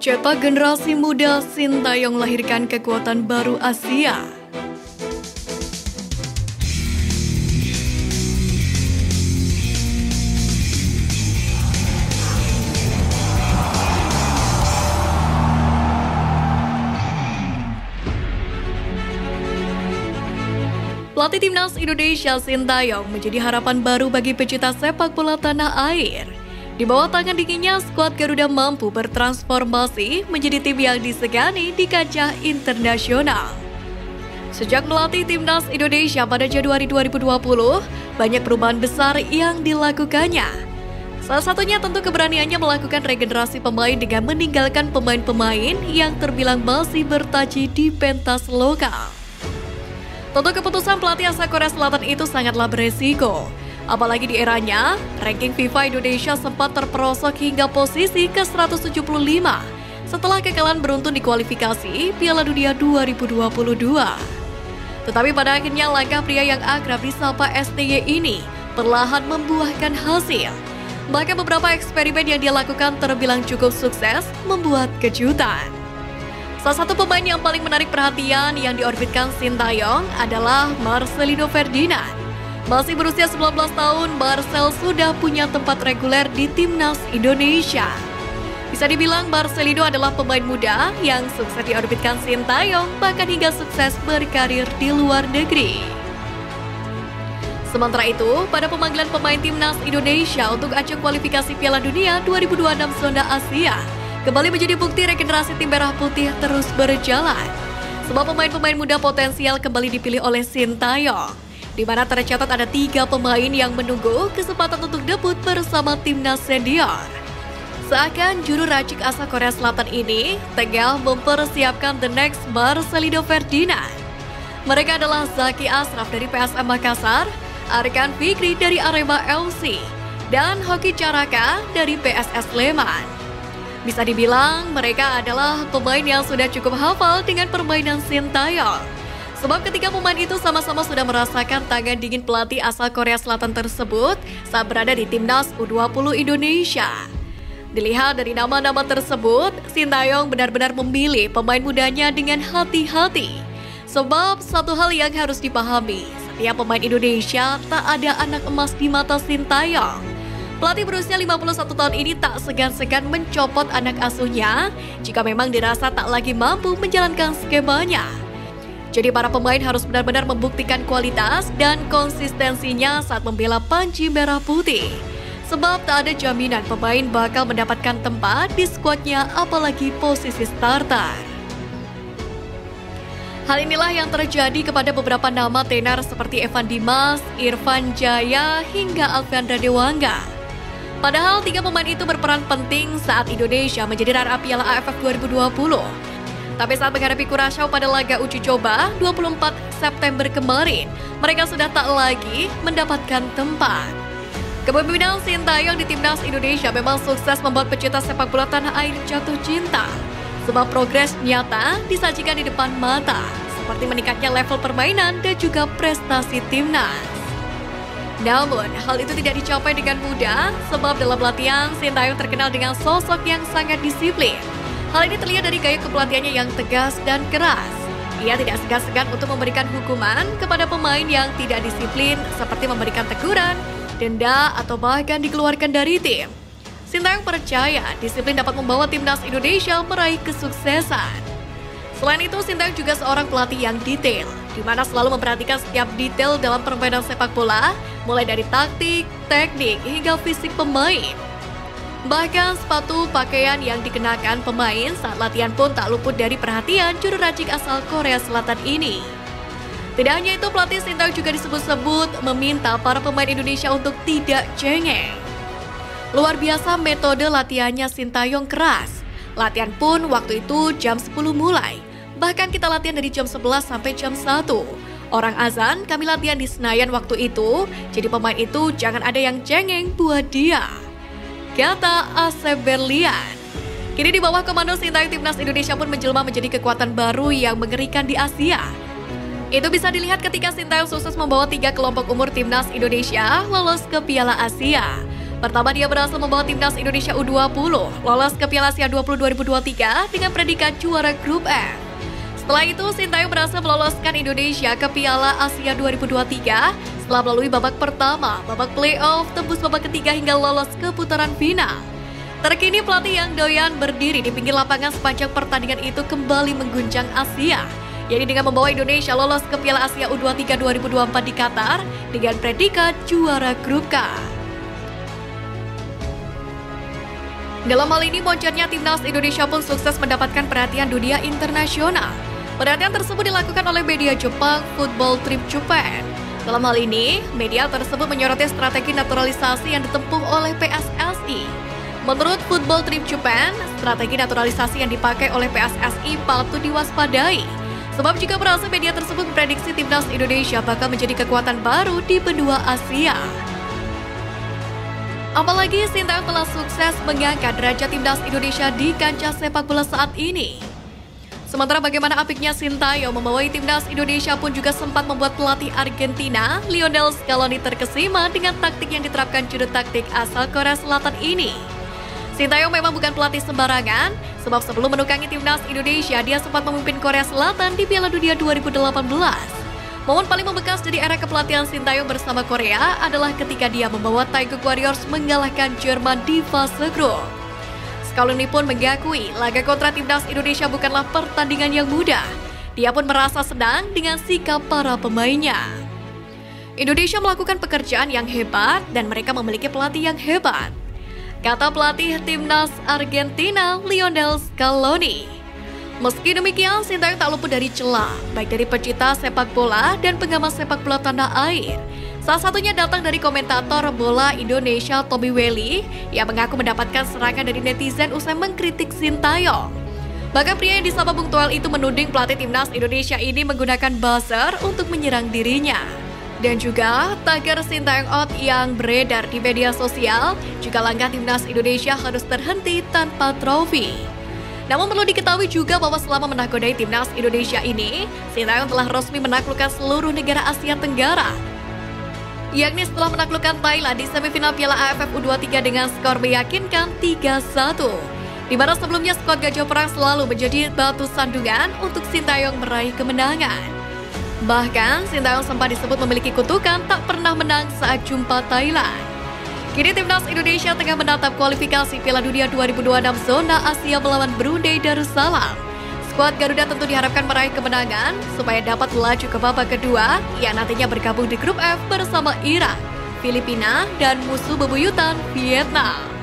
Cetak generasi muda, Sintayong lahirkan kekuatan baru Asia. Pelatih Timnas Indonesia Sintayong menjadi harapan baru bagi pecinta sepak bola tanah air. Di bawah tangan dinginnya, skuad Garuda mampu bertransformasi menjadi tim yang disegani di kancah internasional. Sejak melatih Timnas Indonesia pada Januari 2020, banyak perubahan besar yang dilakukannya. Salah satunya tentu keberaniannya melakukan regenerasi pemain dengan meninggalkan pemain-pemain yang terbilang masih bertaji di pentas lokal. Tentu keputusan pelatih asal Korea Selatan itu sangatlah beresiko. Apalagi di eranya, ranking FIFA Indonesia sempat terperosok hingga posisi ke-175 setelah kekalahan beruntun di kualifikasi Piala Dunia 2022. Tetapi pada akhirnya langkah pria yang akrab disapa STY ini perlahan membuahkan hasil. Bahkan beberapa eksperimen yang dia lakukan terbilang cukup sukses membuat kejutan. Salah satu pemain yang paling menarik perhatian yang diorbitkan Sintayong adalah Marcelino Ferdinand. Masih berusia 19 tahun, Marcel sudah punya tempat reguler di Timnas Indonesia. Bisa dibilang Marcelino adalah pemain muda yang sukses diorbitkan Sintayong, bahkan hingga sukses berkarir di luar negeri. Sementara itu, pada pemanggilan pemain Timnas Indonesia untuk ajang kualifikasi Piala Dunia 2026 zona Asia, kembali menjadi bukti regenerasi tim merah putih terus berjalan. Sebab pemain-pemain muda potensial kembali dipilih oleh Sintayong, di mana tercatat ada 3 pemain yang menunggu kesempatan untuk debut bersama timnas senior. Seakan juru racik asal Korea Selatan ini tengah mempersiapkan the next Marcelino Ferdinand. Mereka adalah Zaki Ashraf dari PSM Makassar, Arkan Fikri dari Arema FC, dan Hoki Caraka dari PSS Sleman. Bisa dibilang mereka adalah pemain yang sudah cukup hafal dengan permainan Sintayong. Sebab ketika pemain itu sama-sama sudah merasakan tangan dingin pelatih asal Korea Selatan tersebut saat berada di Timnas U20 Indonesia. Dilihat dari nama-nama tersebut, Sintayong benar-benar memilih pemain mudanya dengan hati-hati. Sebab satu hal yang harus dipahami, setiap pemain Indonesia tak ada anak emas di mata Sintayong. Pelatih berusia 51 tahun ini tak segan-segan mencopot anak asuhnya jika memang dirasa tak lagi mampu menjalankan skemanya. Jadi para pemain harus benar-benar membuktikan kualitas dan konsistensinya saat membela panji merah putih. Sebab tak ada jaminan pemain bakal mendapatkan tempat di skuadnya apalagi posisi starter. Hal inilah yang terjadi kepada beberapa nama tenar seperti Evan Dimas, Irfan Jaya, hingga Alfeandra Dewangga. Padahal 3 pemain itu berperan penting saat Indonesia menjadi runner-up Piala AFF 2020. Tapi saat menghadapi Curaçao pada laga uji coba 24 September kemarin, mereka sudah tak lagi mendapatkan tempat. Kepemimpinan Sintayong di Timnas Indonesia memang sukses membuat pecinta sepak bola tanah air jatuh cinta. Sebab progres nyata disajikan di depan mata, seperti meningkatnya level permainan dan juga prestasi timnas. Namun, hal itu tidak dicapai dengan mudah, sebab dalam latihan Sintayong terkenal dengan sosok yang sangat disiplin. Hal ini terlihat dari gaya kepelatihannya yang tegas dan keras. Ia tidak segan-segan untuk memberikan hukuman kepada pemain yang tidak disiplin, seperti memberikan teguran, denda, atau bahkan dikeluarkan dari tim. Sintayong percaya disiplin dapat membawa timnas Indonesia meraih kesuksesan. Selain itu, Sintayong juga seorang pelatih yang detail, di mana selalu memperhatikan setiap detail dalam permainan sepak bola, mulai dari taktik, teknik, hingga fisik pemain. Bahkan sepatu pakaian yang dikenakan pemain saat latihan pun tak luput dari perhatian juru racik asal Korea Selatan ini. Tidak hanya itu, pelatih Sintayong juga disebut-sebut meminta para pemain Indonesia untuk tidak cengeng. Luar biasa metode latihannya Sintayong keras. Latihan pun waktu itu jam 10 mulai. Bahkan kita latihan dari jam 11 sampai jam 1. Orang azan, kami latihan di Senayan waktu itu, jadi pemain itu jangan ada yang cengeng buat dia, kata Asep Berlian. Kini di bawah komando Sintayong, timnas Indonesia pun menjelma menjadi kekuatan baru yang mengerikan di Asia. Itu bisa dilihat ketika Sintayong sukses membawa 3 kelompok umur timnas Indonesia lolos ke Piala Asia. Pertama, dia berhasil membawa timnas Indonesia U20 lolos ke Piala Asia 2023 dengan predikat juara grup F. Setelah itu, Sintayong berhasil meloloskan Indonesia ke Piala Asia 2023 setelah melalui babak pertama, babak playoff, tembus babak ketiga hingga lolos ke putaran final. Terkini pelatih yang doyan berdiri di pinggir lapangan sepanjang pertandingan itu kembali mengguncang Asia, yakni dengan membawa Indonesia lolos ke Piala Asia U23 2024 di Qatar dengan predikat juara grup K. Dalam hal ini, moncernya timnas Indonesia pun sukses mendapatkan perhatian dunia internasional. Perhatian tersebut dilakukan oleh media Jepang Football Trip Japan. Dalam hal ini, media tersebut menyoroti strategi naturalisasi yang ditempuh oleh PSSI. Menurut Football Trip Japan, strategi naturalisasi yang dipakai oleh PSSI patut diwaspadai. Sebab jika berhasil, media tersebut memprediksi timnas Indonesia bakal menjadi kekuatan baru di benua Asia. Apalagi Sintayong telah sukses mengangkat derajat timnas Indonesia di kancah sepak bola saat ini. Sementara bagaimana apiknya Sintayong membawai timnas Indonesia pun juga sempat membuat pelatih Argentina, Lionel Scaloni terkesima dengan taktik yang diterapkan juru taktik asal Korea Selatan ini. Sintayong memang bukan pelatih sembarangan, sebab sebelum menukangi timnas Indonesia, dia sempat memimpin Korea Selatan di Piala Dunia 2018. Momen paling membekas dari era kepelatihan Sintayong bersama Korea adalah ketika dia membawa Taeguk Warriors mengalahkan Jerman di fase grup. Scaloni pun mengakui laga kontra timnas Indonesia bukanlah pertandingan yang mudah. Dia pun merasa senang dengan sikap para pemainnya. Indonesia melakukan pekerjaan yang hebat dan mereka memiliki pelatih yang hebat, kata pelatih timnas Argentina Lionel Scaloni. Meski demikian, Sintayong tak luput dari celah, baik dari pecinta sepak bola dan pengamat sepak bola tanah air. Salah satunya datang dari komentator bola Indonesia Tommy Welly yang mengaku mendapatkan serangan dari netizen usai mengkritik Sintayong. Bahkan pria yang disapa Bung Toel itu menuding pelatih timnas Indonesia ini menggunakan buzzer untuk menyerang dirinya. Dan juga tagar Sintayong out yang beredar di media sosial jika langkah timnas Indonesia harus terhenti tanpa trofi. Namun perlu diketahui juga bahwa selama menakodai timnas Indonesia ini, Sintayong telah resmi menaklukkan seluruh negara Asia Tenggara, yakni setelah menaklukkan Thailand di semifinal Piala AFF U23 dengan skor meyakinkan 3-1. Di mana sebelumnya skuad Gajah Perang selalu menjadi batu sandungan untuk Sintayong meraih kemenangan. Bahkan, Sintayong sempat disebut memiliki kutukan tak pernah menang saat jumpa Thailand. Kini timnas Indonesia tengah menatap kualifikasi Piala Dunia 2026 zona Asia melawan Brunei Darussalam. Skuad Garuda tentu diharapkan meraih kemenangan supaya dapat melaju ke babak kedua yang nantinya bergabung di grup F bersama Irak, Filipina, dan musuh bebuyutan Vietnam.